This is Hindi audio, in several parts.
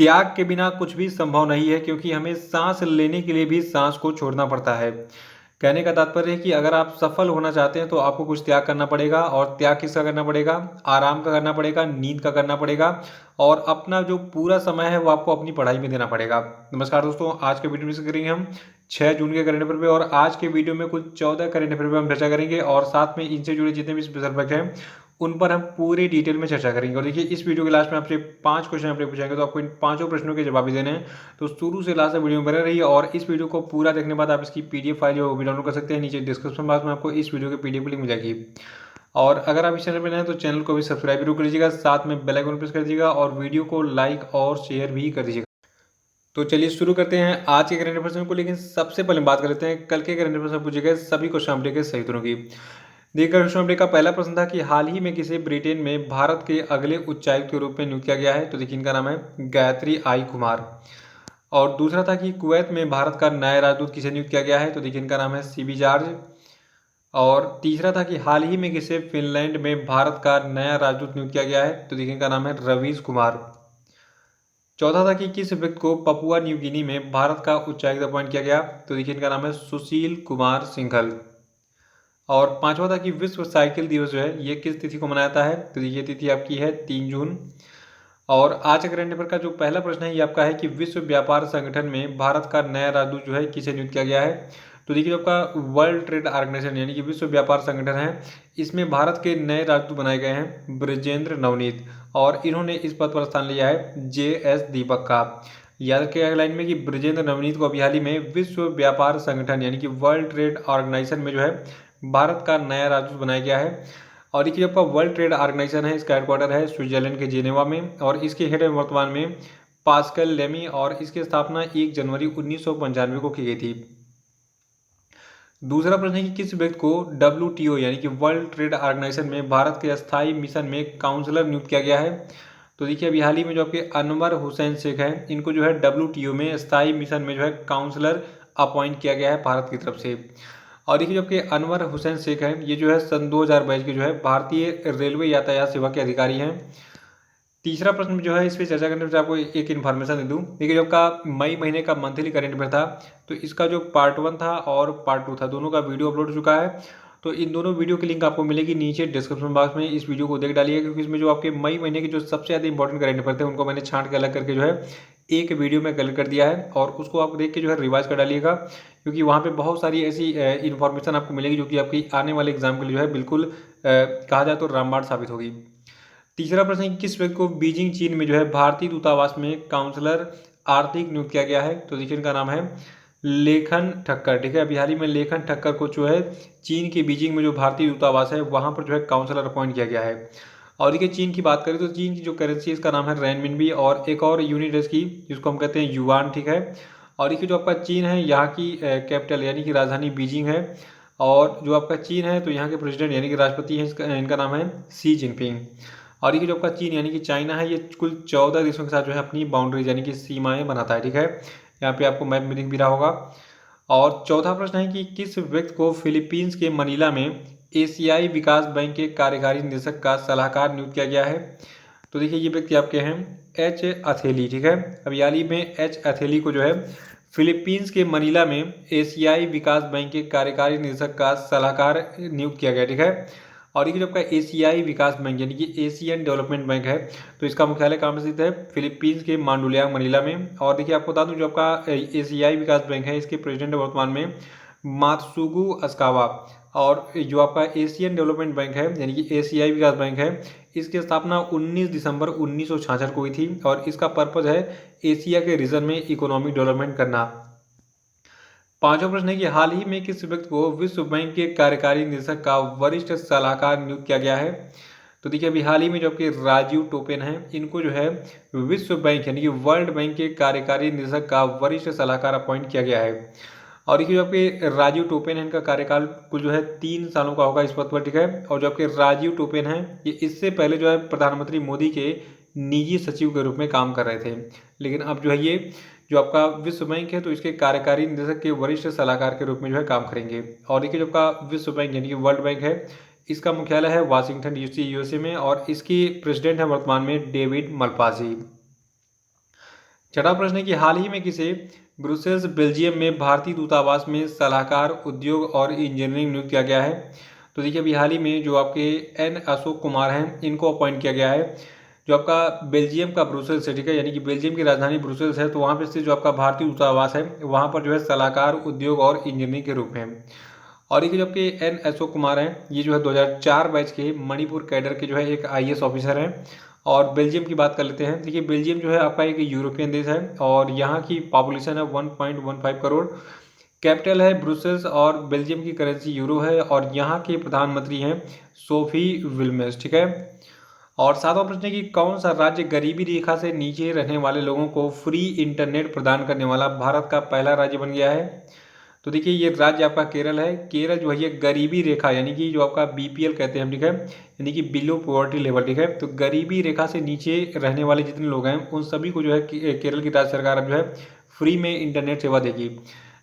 त्याग के बिना कुछ भी संभव नहीं है क्योंकि हमें सांस लेने के लिए भी सांस को छोड़ना पड़ता है। कहने का तात्पर्य है कि अगर आप सफल होना चाहते हैं तो आपको कुछ त्याग करना पड़ेगा और त्याग किसका करना पड़ेगा? आराम का करना पड़ेगा, नींद का करना पड़ेगा और अपना जो पूरा समय है वो आपको अपनी पढ़ाई में देना पड़ेगा। नमस्कार दोस्तों, आज के वीडियो में करेंगे हम 6 जून के करंट अफेयर पे और आज के वीडियो में कुल 14 करंट अफेयर पे हम चर्चा करेंगे और साथ में इनसे जुड़े जितने भी स्पेशल फैक्ट हैं उन पर हम पूरी डिटेल में चर्चा करेंगे। और देखिए इस वीडियो के लास्ट में आपसे 5 क्वेश्चन आपने पूछेंगे तो आपको इन पांचों प्रश्नों के जवाब भी देने हैं। तो शुरू से लास्ट तक वीडियो में बने रहिए और इस वीडियो को पूरा देखने के बाद आप इसकी पीडीएफ फाइल जो है वो भी डाउनलोड कर सकते हैं। नीचे डिस्क्रिप्शन बॉक्स में आपको इस वीडियो की पीडीएफ लिंक मिल जाएगी। और अगर आप इस चैनल पर नए हैं तो चैनल को भी सब्सक्राइब जरूर कर लीजिएगा, साथ में बेल आइकन प्रेस कर दीजिएगा और वीडियो को लाइक और शेयर भी कर दीजिएगा। तो चलिए शुरू करते हैं आज के करंट अफेयर्स को। लेकिन सबसे पहले बात कर लेते हैं कल के करंट अफेयर्स में पूछे गए सभी क्वेश्चन अपडेट के सही उत्तरों की। देखिए क्वेश्चन अपडेट का पहला प्रश्न था कि हाल ही में किसे ब्रिटेन में भारत के अगले उच्चायुक्त के रूप में नियुक्त किया गया है? तो देखिए इनका नाम है गायत्री आई कुमार। और दूसरा था कि कुवैत में भारत का नया राजदूत किसे नियुक्त किया गया है? तो देखिए इनका नाम है सीबी जॉर्ज। और तीसरा था कि हाल ही में किसे फिनलैंड में भारत का नया राजदूत नियुक्त किया गया है? तो देखिए इनका नाम है रवीश कुमार। चौथा था कि किस व्यक्ति को पपुआ न्यू गिनी में भारत का उच्चायुक्त अपॉइंट किया गया? तो देखिए इनका नाम है सुशील कुमार सिंघल। और पांचवा था कि विश्व साइकिल दिवस जो है ये किस तिथि को मनाया जाता है? तो ये तिथि आपकी है 3 जून। और आज के करंट अफेयर का जो पहला प्रश्न है ये आपका है कि विश्व व्यापार संगठन में भारत का नया राजदूत जो है किसे नियुक्त किया गया है? तो देखिए आपका वर्ल्ड ट्रेड ऑर्गेनाइजेशन यानी कि विश्व व्यापार संगठन है, इसमें भारत के नए राजदूत बनाए गए हैं ब्रजेंद्र नवनीत और इन्होंने इस पद पर स्थान लिया है JS दीपक का। याद रखिएगा लाइन में कि ब्रजेंद्र नवनीत को अभी हाल ही में विश्व व्यापार संगठन यानी कि वर्ल्ड ट्रेड ऑर्गेनाइजेशन में जो है भारत का नया राजदूत बनाया गया है। और ये आपका वर्ल्ड ट्रेड ऑर्गेनाइजेशन है, इसका हेडक्वार्टर है स्विट्जरलैंड के जेनेवा में और इसके हेड वर्तमान में पास्कल लेमी और इसकी स्थापना 1 जनवरी 1995 को की गई थी। दूसरा प्रश्न है कि किस व्यक्ति को WTO यानी कि वर्ल्ड ट्रेड ऑर्गेनाइजेशन में भारत के स्थायी मिशन में काउंसलर नियुक्त किया गया है? तो देखिए अभी हाल ही में जो आपके अनवर हुसैन शेख हैं इनको जो है WTO में स्थायी मिशन में जो है काउंसलर अपॉइंट किया गया है भारत की तरफ से। और देखिए जो आपके अनवर हुसैन शेख हैं ये जो है सन 2022 के जो है भारतीय रेलवे यातायात सेवा के अधिकारी हैं। तीसरा प्रश्न जो है इस पर चर्चा करने से आपको एक इन्फॉर्मेशन दे दूं। देखिए जो आपका मई महीने का मंथली करंट अफेयर था तो इसका जो पार्ट 1 था और पार्ट 2 था दोनों का वीडियो अपलोड हो चुका है। तो इन दोनों वीडियो की लिंक आपको मिलेगी नीचे डिस्क्रिप्शन बॉक्स में। इस वीडियो को देख डालिए क्योंकि इसमें जो आपके मई महीने के जो सबसे ज़्यादा इंपॉर्टेंट करंट अफेयर थे उनको मैंने छांट के अलग करके जो है एक वीडियो में कलेक्ट कर दिया है और उसको आप देख के जो है रिवाइज कर डालिएगा क्योंकि वहाँ पे बहुत सारी ऐसी इन्फॉर्मेशन आपको मिलेगी जो कि आपकी आने वाले एग्जाम के लिए जो है बिल्कुल कहा जाए तो रामबाण साबित होगी। तीसरा प्रश्न है कि किस व्यक्ति को बीजिंग चीन में जो है भारतीय दूतावास में काउंसलर आर्थिक नियुक्त किया गया है? तो देखिए इनका नाम है लेखन ठक्कर। ठीक है, अभी हाल ही में लेखन ठक्कर को जो है चीन के बीजिंग में जो भारतीय दूतावास है वहां पर जो है काउंसलर अपॉइंट किया गया है। और देखिए चीन की बात करें तो चीन की जो करेंसी है इसका नाम है रेनमिनबी और एक और यूनिट है इसकी जिसको हम कहते हैं युआन। ठीक है, और देखिए जो आपका चीन है यहाँ की कैपिटल यानी कि राजधानी बीजिंग है और जो आपका चीन है तो यहाँ के प्रेसिडेंट यानी कि राष्ट्रपति है इनका नाम है शी जिनपिंग। और ये जो आपका चीन यानी कि चाइना है ये कुल 14 देशों के साथ जो है अपनी बाउंड्रीज यानी कि सीमाएं बनाता है। ठीक है, यहाँ पे आपको मैप में दिख भी रहा होगा। और चौथा प्रश्न है कि किस व्यक्ति को फिलीपींस के मनीला में एशियाई विकास बैंक के कार्यकारी निदेशक का सलाहकार नियुक्त किया गया है? तो देखिए ये व्यक्ति आपके हैं एच अथेली। ठीक है, अभी हाल ही में एच अथेली को जो है फिलीपींस के मनीला में एशियाई विकास बैंक के कार्यकारी निदेशक का सलाहकार नियुक्त किया गया। ठीक है, और ये जो आपका एशियाई विकास बैंक यानी कि एशियन डेवलपमेंट बैंक है तो इसका मुख्यालय कहाँ पर स्थित है? फिलीपींस के मांडुलियांग मनीला में। और देखिए आपको बता दूं जो आपका एशियाई विकास बैंक है इसके प्रेसिडेंट वर्तमान में मात्सुगु अस्कावा। और जो आपका एशियन डेवलपमेंट बैंक है यानी कि एशियाई विकास बैंक है इसकी स्थापना 19 दिसंबर 1966 को हुई थी और इसका पर्पज है एशिया के रीजन में इकोनॉमिक डेवलपमेंट करना। पांचवा प्रश्न है कि हाल ही में किस व्यक्ति को विश्व बैंक के कार्यकारी निदेशक का वरिष्ठ सलाहकार नियुक्त किया गया है? तो देखिए अभी हाल ही में जो आपके राजीव टोपेन हैं इनको जो है विश्व बैंक यानी कि वर्ल्ड बैंक के कार्यकारी निदेशक का वरिष्ठ सलाहकार अपॉइंट किया गया है। और देखिए जो आपके राजीव टोपेन है इनका कार्यकाल कुल जो है 3 सालों का होगा इस पद पर। ठीक है, और जो आपके राजीव टोपेन हैं ये इससे पहले जो है प्रधानमंत्री मोदी के निजी सचिव के रूप में काम कर रहे थे, लेकिन अब जो है ये जो आपका विश्व बैंक है तो इसके कार्यकारी निदेशक के वरिष्ठ सलाहकार के रूप में जो है काम करेंगे। और देखिए जो आपका विश्व बैंक यानी कि वर्ल्ड बैंक है इसका मुख्यालय है वाशिंगटन डीसी USA में और इसकी प्रेसिडेंट है वर्तमान में डेविड मल्पासी। छठा प्रश्न है कि हाल ही में किसे ब्रुसेल्स बेल्जियम में भारतीय दूतावास में सलाहकार उद्योग और इंजीनियरिंग नियुक्त किया गया है। तो देखिए अभी हाल ही में जो आपके एन अशोक कुमार हैं इनको अपॉइंट किया गया है। जो आपका बेल्जियम का ब्रुसेल्स है, ठीक है, यानी कि बेल्जियम की राजधानी ब्रुसेल्स है, तो वहाँ पे स्थित जो आपका भारतीय दूतावास है वहाँ पर जो है सलाहकार उद्योग और इंजीनियरिंग के रूप में। और ये जो आपके एन अशोक कुमार हैं ये जो है 2004 बैच के मणिपुर कैडर के जो है एक आईएएस ऑफिसर हैं। और बेल्जियम की बात कर लेते हैं। देखिए बेल्जियम जो है आपका एक यूरोपियन देश है और यहाँ की पॉपुलेशन है 1.15 करोड़। कैपिटल है ब्रुसेल्स और बेल्जियम की करेंसी यूरो है और यहाँ के प्रधानमंत्री हैं सोफी विल्मेस, ठीक है। और सातवां प्रश्न है कि कौन सा राज्य गरीबी रेखा से नीचे रहने वाले लोगों को फ्री इंटरनेट प्रदान करने वाला भारत का पहला राज्य बन गया है। तो देखिए ये राज्य आपका केरल है। केरल जो है ये गरीबी रेखा यानी कि जो आपका बीपीएल कहते हैं, ठीक है, यानी कि बिलो पॉवर्टी लेवल, ठीक है, तो गरीबी रेखा से नीचे रहने वाले जितने लोग हैं उन सभी को जो है केरल की राज्य सरकार अब जो है फ्री में इंटरनेट सेवा देगी।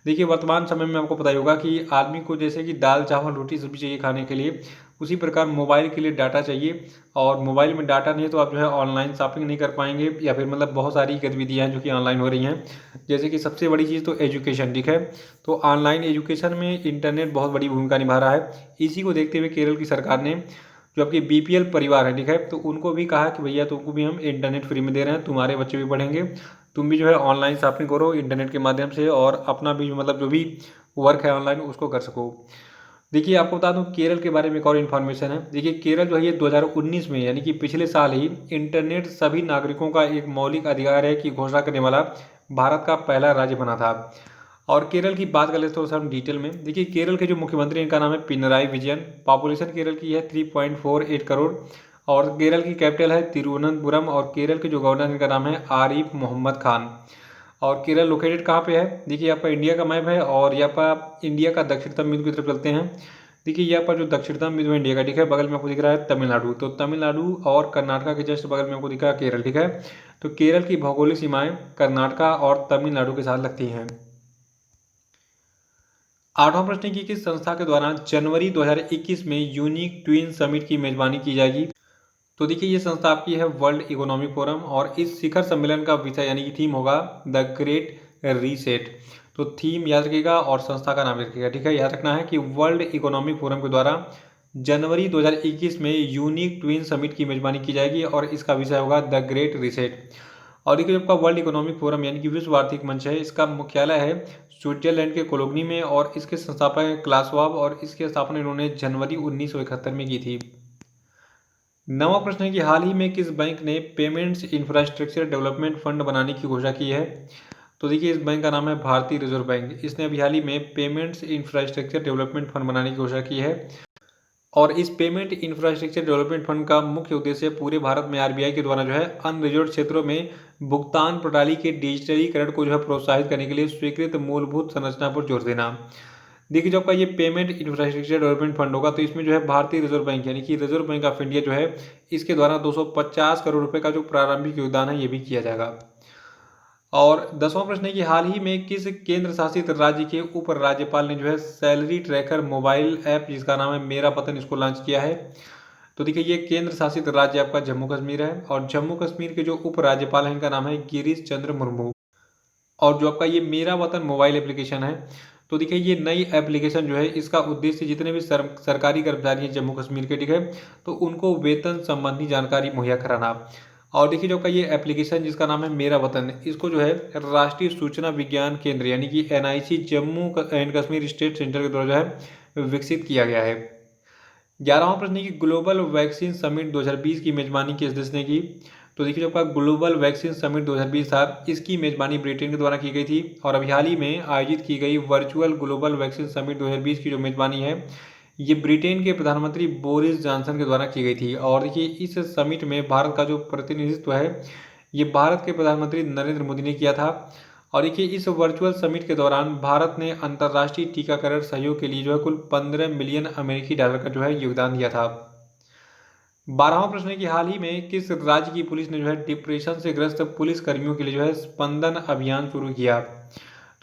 देखिए वर्तमान समय में आपको पता ही होगा कि आदमी को जैसे कि दाल चावल रोटी सब्जी चाहिए खाने के लिए, उसी प्रकार मोबाइल के लिए डाटा चाहिए। और मोबाइल में डाटा नहीं है तो आप जो है ऑनलाइन शॉपिंग नहीं कर पाएंगे या फिर मतलब बहुत सारी गतिविधियाँ हैं जो कि ऑनलाइन हो रही हैं। जैसे कि सबसे बड़ी चीज़ तो एजुकेशन, ठीक है, तो ऑनलाइन एजुकेशन में इंटरनेट बहुत बड़ी भूमिका निभा रहा है। इसी को देखते हुए केरल की सरकार ने जो आपके बीपीएल परिवार है, ठीक है, तो उनको भी कहा कि भैया तुमको भी हम इंटरनेट फ्री में दे रहे हैं, तुम्हारे बच्चे भी पढ़ेंगे, तुम भी जो है ऑनलाइन शॉपिंग करो इंटरनेट के माध्यम से और अपना भी मतलब जो भी वर्क है ऑनलाइन उसको कर सको। देखिए आपको बता दूं केरल के बारे में एक और इन्फॉर्मेशन है। देखिए केरल जो है ये 2019 में यानी कि पिछले साल ही इंटरनेट सभी नागरिकों का एक मौलिक अधिकार है की घोषणा करने वाला भारत का पहला राज्य बना था। और केरल की बात कर लेते थोड़ा सा हम डिटेल में। देखिए केरल के जो मुख्यमंत्री इनका नाम है पिनराई विजयन। पॉपुलेशन केरल की है 3.48 करोड़ और केरल की कैपिटल है तिरुवनंतपुरम और केरल के जो गवर्नर इनका नाम है आरिफ मोहम्मद खान। और केरल लोकेटेड कहाँ पे है? देखिए यहाँ पर इंडिया का मैप है और यहाँ पर इंडिया का दक्षिणतम बिंदु की तरफ चलते हैं। देखिए यहाँ पर जो दक्षिणतम बिंदु है इंडिया का, ठीक है, बगल में आपको दिख रहा है तमिलनाडु, तो तमिलनाडु और कर्नाटका के जस्ट बगल में आपको दिख रहा है केरल, ठीक है। तो केरल की भौगोलिक सीमाएं कर्नाटका और तमिलनाडु के साथ लगती हैं। आठवां प्रश्न की किस संस्था के द्वारा जनवरी 2021 में यूनिक ट्विन समिट की मेजबानी की जाएगी? तो देखिए ये संस्था आपकी है वर्ल्ड इकोनॉमिक फोरम और इस शिखर सम्मेलन का विषय यानी कि थीम होगा द ग्रेट रीसेट। तो थीम याद रखिएगा और संस्था का नाम रखिएगा, ठीक है। याद रखना है कि वर्ल्ड इकोनॉमिक फोरम के द्वारा जनवरी 2021 में यूनिक ट्विन समिट की मेजबानी की जाएगी और इसका विषय होगा द ग्रेट रीसेट। और देखिए आपका वर्ल्ड इकोनॉमिक फोरम यानी कि विश्व आर्थिक मंच है, इसका मुख्यालय है स्विट्जरलैंड के कोलोगनी में और इसके संस्थापक हैं क्लास श्वाब और इसकी स्थापना इन्होंने जनवरी 1971 में की थी। नवा प्रश्न है कि हाल ही में किस बैंक ने पेमेंट्स इंफ्रास्ट्रक्चर डेवलपमेंट फंड बनाने की घोषणा की है? तो देखिए इस बैंक का नाम है भारतीय रिजर्व बैंक। इसने अभी हाल ही में पेमेंट्स इंफ्रास्ट्रक्चर डेवलपमेंट फंड बनाने की घोषणा की है। और इस पेमेंट इंफ्रास्ट्रक्चर डेवलपमेंट फंड का मुख्य उद्देश्य पूरे भारत में आरबीआई के द्वारा जो है अनरिजर्व क्षेत्रों में भुगतान प्रणाली के डिजिटलीकरण को जो है प्रोत्साहित करने के लिए स्वीकृत मूलभूत संरचना पर जोर देना। देखिए जो आपका ये पेमेंट इंफ्रास्ट्रक्चर डेवलपमेंट फंड होगा तो इसमें जो है भारतीय रिजर्व बैंक यानी कि रिजर्व बैंक ऑफ इंडिया जो है इसके द्वारा 250 करोड़ रुपए का जो प्रारंभिक योगदान है ये भी किया जाएगा। और 10वां प्रश्न है कि हाल ही में किस केंद्र शासित राज्य के उप राज्यपाल ने जो है सैलरी ट्रैकर मोबाइल ऐप जिसका नाम है मेरा वतन इसको लॉन्च किया है? तो देखिए ये केंद्र शासित राज्य आपका जम्मू कश्मीर है और जम्मू कश्मीर के जो उप राज्यपाल हैं इनका नाम है गिरीश चंद्र मुर्मू। और जो आपका ये मेरा वतन मोबाइल एप्लीकेशन है तो देखिए ये नई एप्लीकेशन जो है इसका उद्देश्य जितने भी सरकारी कर्मचारी हैं जम्मू कश्मीर के, ठीक है, तो उनको वेतन संबंधी जानकारी मुहैया कराना। और देखिए जो का ये एप्लीकेशन जिसका नाम है मेरा वतन इसको जो है राष्ट्रीय सूचना विज्ञान केंद्र यानी कि NIC Jammu and Kashmir state centre के द्वारा जो है विकसित किया गया है। 11वां प्रश्न है कि ग्लोबल वैक्सीन समिट 2020 की मेजबानी किस देश ने की? तो देखिए जो आपका ग्लोबल वैक्सीन समिट 2020 था इसकी मेजबानी ब्रिटेन के द्वारा की गई थी और अभी हाल ही में आयोजित की गई वर्चुअल ग्लोबल वैक्सीन समिट 2020 की जो मेजबानी है ये ब्रिटेन के प्रधानमंत्री बोरिस जॉनसन के द्वारा की गई थी। और देखिए इस समिट में भारत का जो प्रतिनिधित्व है ये भारत के प्रधानमंत्री नरेंद्र मोदी ने किया था। और देखिए इस वर्चुअल समिट के दौरान भारत ने अंतर्राष्ट्रीय टीकाकरण सहयोग के लिए जो है कुल 15 मिलियन अमेरिकी डॉलर का जो है योगदान दिया था। 12वां प्रश्न है कि हाल ही में किस राज्य की पुलिस ने जो है डिप्रेशन से ग्रस्त पुलिस कर्मियों के लिए जो है स्पंदन अभियान शुरू किया?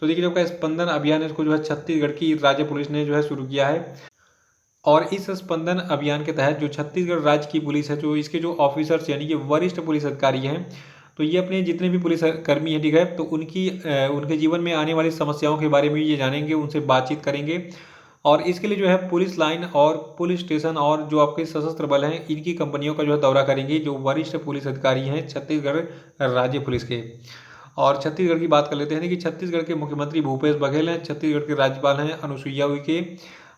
तो देखिए जो का स्पंदन अभियान है इसको जो है छत्तीसगढ़ की राज्य पुलिस ने जो है शुरू किया है। और इस स्पंदन अभियान के तहत जो छत्तीसगढ़ राज्य की पुलिस है जो इसके जो ऑफिसर्स यानी कि वरिष्ठ पुलिस अधिकारी हैं तो ये अपने जितने भी पुलिस कर्मी हैं, ठीक है, तो उनके जीवन में आने वाली समस्याओं के बारे में ये जानेंगे, उनसे बातचीत करेंगे। और इसके लिए जो है पुलिस लाइन और पुलिस स्टेशन और जो आपके सशस्त्र बल हैं, इनकी कंपनियों का जो है दौरा करेंगे, जो वरिष्ठ पुलिस अधिकारी हैं छत्तीसगढ़ राज्य पुलिस के। और छत्तीसगढ़ की बात कर लेते हैं कि छत्तीसगढ़ के मुख्यमंत्री भूपेश बघेल हैं, छत्तीसगढ़ के राज्यपाल हैं अनुसुईया उइके।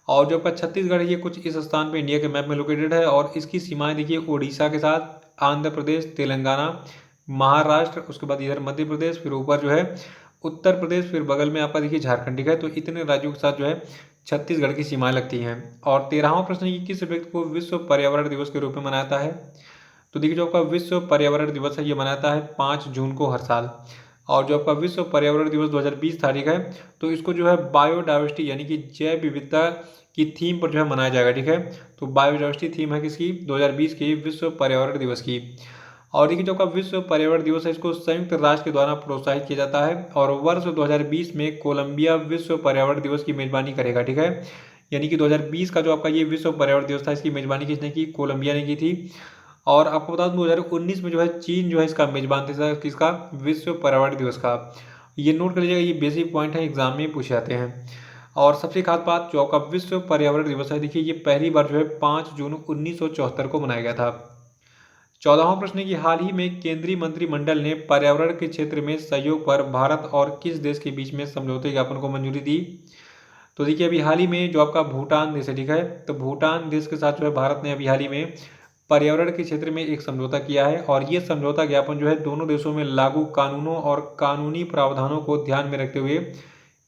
और जो आपका छत्तीसगढ़ है ये कुछ इस स्थान पे इंडिया के मैप में लोकेटेड है और इसकी सीमाएं देखिए उड़ीसा के साथ, आंध्र प्रदेश, तेलंगाना, महाराष्ट्र, उसके बाद इधर मध्य प्रदेश, फिर ऊपर जो है उत्तर प्रदेश, फिर बगल में आपका देखिए झारखंड, ठीक है। तो इतने राज्यों के साथ जो है छत्तीसगढ़ की सीमाएं लगती हैं। और 13वां प्रश्न है कि किस व्यक्ति को विश्व पर्यावरण दिवस के रूप में मनाता है। तो देखिए जो आपका विश्व पर्यावरण दिवस है ये मनाता है 5 जून को हर साल। और जो आपका विश्व पर्यावरण दिवस 2020 तारीख है, तो इसको जो है बायोडाइवर्सिटी यानी कि जैव विविधता की थीम पर जो है मनाया जाएगा, ठीक है। तो बायोडाइवर्सिटी थीम है किसकी, 2020 की विश्व पर्यावरण दिवस की। और देखिए जो आपका विश्व पर्यावरण दिवस है इसको संयुक्त राष्ट्र के द्वारा प्रोत्साहित किया जाता है और वर्ष 2020 में कोलंबिया विश्व पर्यावरण दिवस की मेजबानी करेगा, ठीक है। यानी कि 2020 का जो आपका ये विश्व पर्यावरण दिवस था इसकी मेजबानी किसने की, कोलंबिया ने की थी। और आपको बता दूं 2019 में जो है चीन जो है इसका मेजबान था, किसका, विश्व पर्यावरण दिवस का। ये नोट कर लीजिएगा, ये बेसिक पॉइंट है, एग्जाम में पूछे जाते हैं। और सबसे खास बात जो आपका विश्व पर्यावरण दिवस है, देखिए ये पहली बार जो है 5 जून 1974 को मनाया गया था। 14वां प्रश्न है कि हाल ही में केंद्रीय मंत्रिमंडल ने पर्यावरण के क्षेत्र में सहयोग पर भारत और किस देश के बीच में समझौते ज्ञापन को मंजूरी दी। तो देखिए अभी हाल ही में जो आपका भूटान देश है, ठीक है, तो भूटान देश के साथ जो है भारत ने अभी हाल ही में पर्यावरण के क्षेत्र में एक समझौता किया है। और ये समझौता ज्ञापन जो है दोनों देशों में लागू कानूनों और कानूनी प्रावधानों को ध्यान में रखते हुए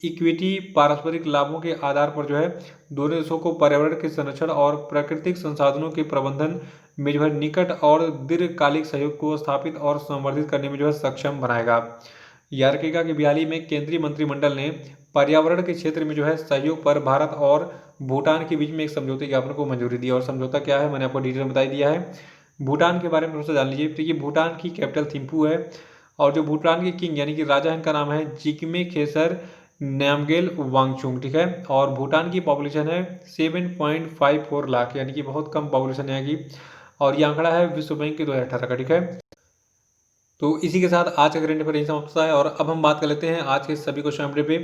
इक्विटी पारस्परिक लाभों के आधार पर जो है दोनों देशों को पर्यावरण के संरक्षण और प्राकृतिक संसाधनों के प्रबंधन में जो है निकट और दीर्घकालिक सहयोग को स्थापित और संवर्धित करने में जो है सक्षम बनाएगा। याद रखिएगा कि हाल ही में केंद्रीय मंत्रिमंडल ने पर्यावरण के क्षेत्र में जो है सहयोग पर भारत और भूटान के बीच में एक समझौते ज्ञापन को मंजूरी दी। और समझौता क्या है मैंने आपको डिटेल में बता दिया है। भूटान के बारे में थोड़ा सा जान लीजिए। तो ये भूटान की कैपिटल थिम्पू है और जो भूटान के किंग यानी कि राजा इनका नाम है जिग्मे खेसर नामग्येल वांगचुक, ठीक है। और भूटान की पॉपुलेशन है 7.54 लाख, यानी कि बहुत कम पॉपुलेशन है यहाँ की। और ये आंकड़ा है विश्व बैंक के 2018 का, ठीक है। तो इसी के साथ आज का करंट अफेयर यही समाप्त होता है और अब हम बात कर लेते हैं आज के सभी क्वेश्चन अपडेट पे।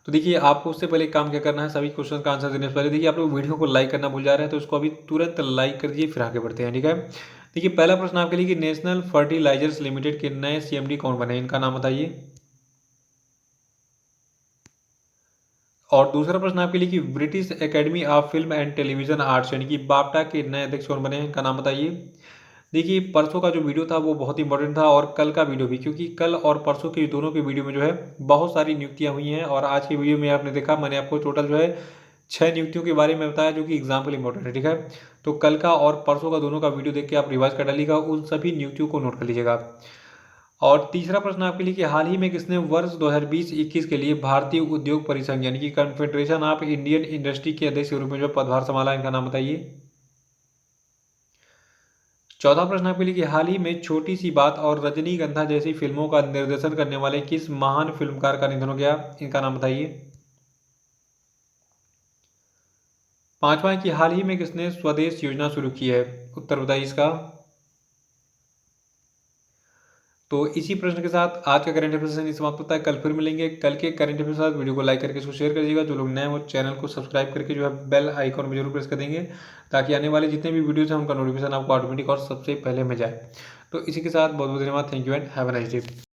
तो देखिए आपको उससे पहले काम क्या करना है, सभी क्वेश्चन का आंसर देने से पहले देखिए आप लोग वीडियो को लाइक करना भूल जा रहे हैं, तो उसको अभी तुरंत लाइक कर दीजिए, फिर आगे बढ़ते हैं, ठीक है। देखिए पहला प्रश्न आपके लिए कि नेशनल फर्टिलाइजर्स लिमिटेड के नए CMD कौन बने, इनका नाम बताइए। और दूसरा प्रश्न आपके लिए कि British academy of film and television arts यानी कि बाफ्टा के नए अध्यक्ष कौन बने हैं, इनका नाम बताइए। देखिए परसों का जो वीडियो था वो बहुत इंपॉर्टेंट था और कल का वीडियो भी, क्योंकि कल और परसों के दोनों के वीडियो में जो है बहुत सारी नियुक्तियां हुई हैं। और आज के वीडियो में आपने देखा मैंने आपको टोटल जो है 6 नियुक्तियों के बारे में बताया जो कि एग्जाम के लिए इंपॉर्टेंट है, ठीक है। तो कल का और परसों का दोनों का वीडियो देख के आप रिवाइज कर डालिएगा, उन सभी नियुक्तियों को नोट कर लीजिएगा। और तीसरा प्रश्न आपके लिए कि हाल ही में किसने वर्ष 2020-21 के लिए भारतीय उद्योग परिसंघ यानी कि कन्फेडरेशन ऑफ इंडियन इंडस्ट्री के अध्यक्ष के रूप में जो पदभार संभाला, इनका नाम बताइए। चौथा प्रश्न आपके लिए कि हाल ही में छोटी सी बात और रजनीगंधा जैसी फिल्मों का निर्देशन करने वाले किस महान फिल्मकार का निधन हो गया, इनका नाम बताइए। पांचवा है कि हाल ही में किसने स्वदेश योजना शुरू की है, उत्तर बताइए इसका। तो इसी प्रश्न के साथ आज का करंट अफेयर सेशन समाप्त होता है। कल फिर मिलेंगे। कल के करंट अफेयर के साथ वीडियो को लाइक करके इसको शेयर कर दीजिएगा। जो लोग नए हैं वो चैनल को सब्सक्राइब करके जो है बेल आइकॉन में जरूर प्रेस कर देंगे, ताकि आने वाले जितने भी वीडियोस हैं उनका नोटिफिकेशन आपको ऑटोमेटिक और सबसे पहले मिल जाए। तो इसी के साथ बहुत बहुत धन्यवाद। Thank you and have a nice day.